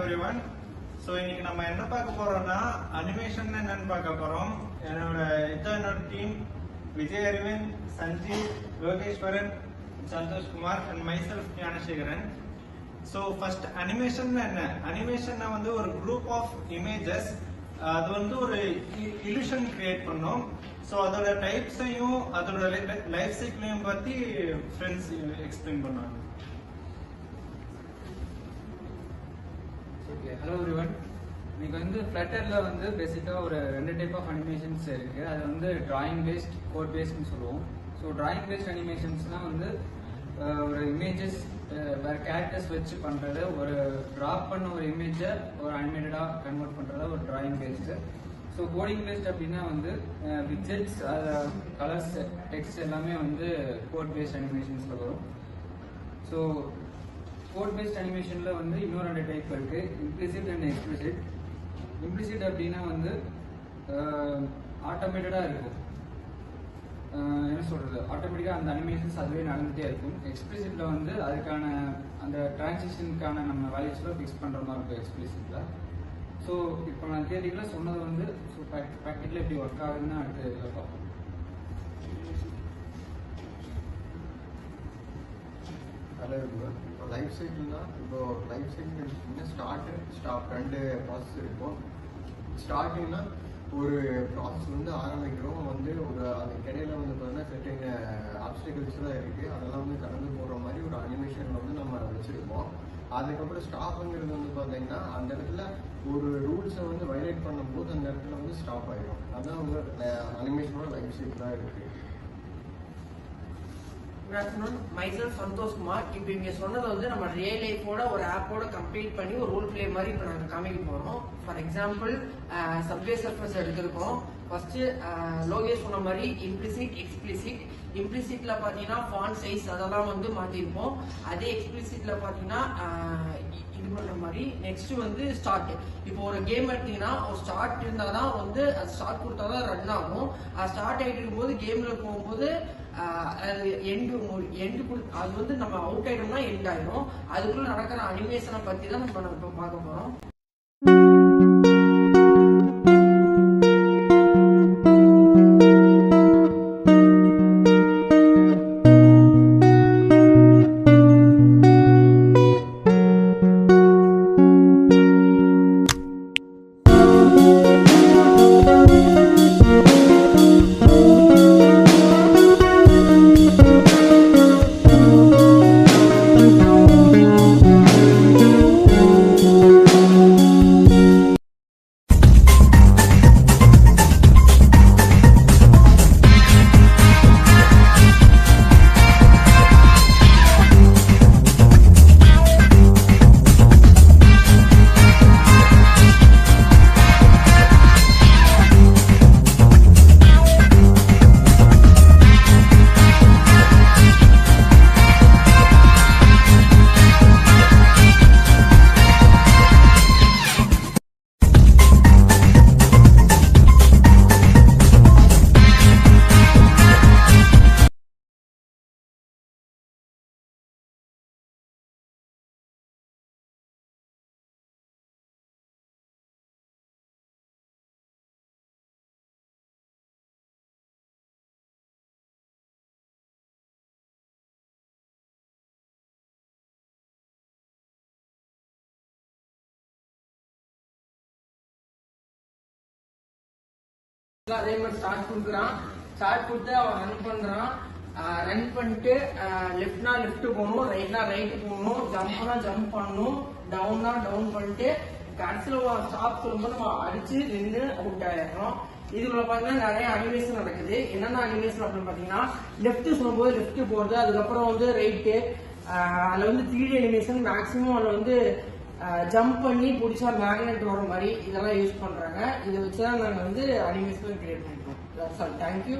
everyone. So இன்னைக்கு நம்ம என்ன பார்க்க போறோம்னா அனிமேஷன் என்னன்னு பார்க்க போறோம். என்னோட team Vijay Aravind, Sanjeev, Lokeshwaran, Santhosh Kumar and myself Gnanasekaran. So first animation என்ன? அனிமேஷன்னா வந்து ஒரு group of images அது வந்து ஒரு illusion create பண்ணோம். So அதோட டைப்ஸையும் அதோட லைஃப் சைக்கிளையும் பத்தி ஃப்ரெண்ட்ஸ் எக்ஸ்பிளைன் பண்ணுவாங்க. Hello everyone. இன்னைக்கு வந்து ஃப்ளட்டர்ல வந்து பேசிக்காக ஒரு 2 டைப் ஆஃப் அனிமேஷன்ஸ் இருக்கு. அது வந்து டிராயிங் பேஸ்ட், கோட் பேஸ்ட்னு சொல்லுவோம். ஸோ டிராயிங் பேஸ்ட் அனிமேஷன்ஸ்லாம் வந்து ஒரு இமேஜஸ் வேறு கேரக்டர்ஸ் வச்சு பண்ணுறது, ஒரு ட்ராப் பண்ண ஒரு இமேஜை ஒரு அனிமேட்டடாக கன்வெர்ட் பண்ணுறதா ஒரு drawing based. So coding based அப்படின்னா வந்து விட்ஜெட்ஸ், கலர்ஸ், டெக்ஸ்ட் எல்லாமே வந்து கோட் பேஸ்ட் அனிமேஷன்ஸில் வரும். ஸோ கோட் பேஸ்ட் அனிமேஷனில் வந்து இன்னொரு 2 டைப் இருக்குது, இம்ப்ளிசிட் அண்ட் எக்ஸ்பிளிசிட். இம்ப்ளிசிட் அப்படின்னா வந்து ஆட்டோமேட்டடாக இருக்கும், என்ன சொல்கிறது, ஆட்டோமேட்டிக்காக அந்த அனிமேஷன்ஸ் அதுவே நடந்துகிட்டே இருக்கும். எக்ஸ்பிளிசிட்டில் வந்து அதுக்கான அந்த டிரான்சிஷனுக்கான நம்ம வேல்யூஸ்லாம் ஃபிக்ஸ் பண்ணுற மாதிரி இருக்கும் எக்ஸ்பிளிசிட்டில். ஸோ இப்போ நான் தியரிட்டிக்கலாக சொன்னது வந்து ஸோ ப்ராக்டிக்கலாக எப்படி ஒர்க் ஆகுதுன்னு அடுத்து இதில் பார்ப்போம். Hello everyone. இப்போ லைஃப் சைக்கிள்னா இப்போ லைஃப் சைக்கிள் எடுத்துக்கிட்டிங்கன்னா ஸ்டாப் 2 ப்ராசஸ் இருக்கும். ஸ்டார்டிங்னா ஒரு ப்ராசஸ் வந்து ஆரம்பிக்கிறோம், வந்து ஒரு அந்த கிடையில வந்து பார்த்தீங்கன்னா செட்டிங் ஆப்ஸ்டிகல்ஸ்லாம் இருக்குது, அதெல்லாம் வந்து கடந்து போகிற மாதிரி ஒரு அனிமேஷனில் வந்து நம்ம வச்சுருப்போம். அதுக்கப்புறம் ஸ்டாப்புங்கிறது வந்து பார்த்தீங்கன்னா அந்த இடத்துல ஒரு ரூல்ஸை வந்து வயலேட் பண்ணும்போது அந்த இடத்துல வந்து ஸ்டாப் ஆகிடும். அதுதான் வந்து அனிமேஷனோட லைஃப் சைக்கிளாக இருக்குது. Good afternoon, myself Santhosh Kumar. இப்போ இங்கே சொன்னது வந்து நம்ம ரியல் லைஃபோட ஒரு ஆப்போட கம்ப்ளீட் பண்ணி ஒரு ரோல் பிளே மாதிரி இப்போ நாங்கள் காமிக்க போகிறோம். ஃபார் எக்ஸாம்பிள் சப்வே சர்ஃபஸ் எடுத்திருக்கோம். ஃபர்ஸ்ட் லோகேஷ் சொன்ன மாதிரி இம்ப்ளிசிட், எக்ஸ்பிளிசிட். இம்ப்ளிசிட்ல பார்த்தீங்கன்னா ஃபாண்ட் சைஸ் அதெல்லாம் வந்து மாற்றிருப்போம். அதே எக்ஸ்பிளிசிட்ல பார்த்தீங்கன்னா இது பண்ணுற மாதிரி. நெக்ஸ்ட் வந்து ஸ்டார்ட். இப்போ ஒரு கேம் எடுத்தீங்கன்னா ஒரு ஸ்டார்ட் இருந்தால் தான் வந்து அது ஸ்டார்ட் கொடுத்தா தான் ரன் ஆகும். அது ஸ்டார்ட் ஆகிட்டு இருக்கும்போது கேமில் போகும்போது அது அது வந்து நம்ம அவுட் ஆயிடும்னா எண்ட் ஆயிடும். அதுக்குள்ள நடக்கிற அனிமேஷனை பத்தி தான் நம்ம இப்போ பார்க்க போறோம். அதே மாதிரி ஸ்டார்ட் கொடுக்குறான். ஸ்டார்ட் கொடுத்து அவன் ரன் பண்றான். ரன் பண்ணிட்டு லெஃப்ட்னா லெஃப்ட் போகணும், ரைட்னா ரைட்டு போகணும், ஜம்ப்னா ஜம்ப் பண்ணணும், டவுன்னா டவுன் பண்ணிட்டு கடைசியில் ஸ்டாப் சொல்லும்போது நம்ம அடிச்சு நின்று அவுட் ஆயிடுறோம். இதுக்குள்ள பாத்தீங்கன்னா நிறைய அனிமேஷன் நடக்குது. என்னென்ன அனிமேஷன் அப்படின்னு பாத்தீங்கன்னா லெஃப்ட் சொல்லும்போது லெஃப்ட் போறது, அதுக்கப்புறம் வந்து ரைட்டு, அதுல வந்து 3D அனிமேஷன் மேக்சிமம் அதுல வந்து ஜம்ப் பண்ணி பிடிச்சா மேக்னெட் வர மாதிரி இதெல்லாம் யூஸ் பண்றாங்க. இதை வச்சுதான் நாங்கள் வந்து அனிமேஷன் கிரியேட் பண்ணிருக்கோம். தேங்க்யூ.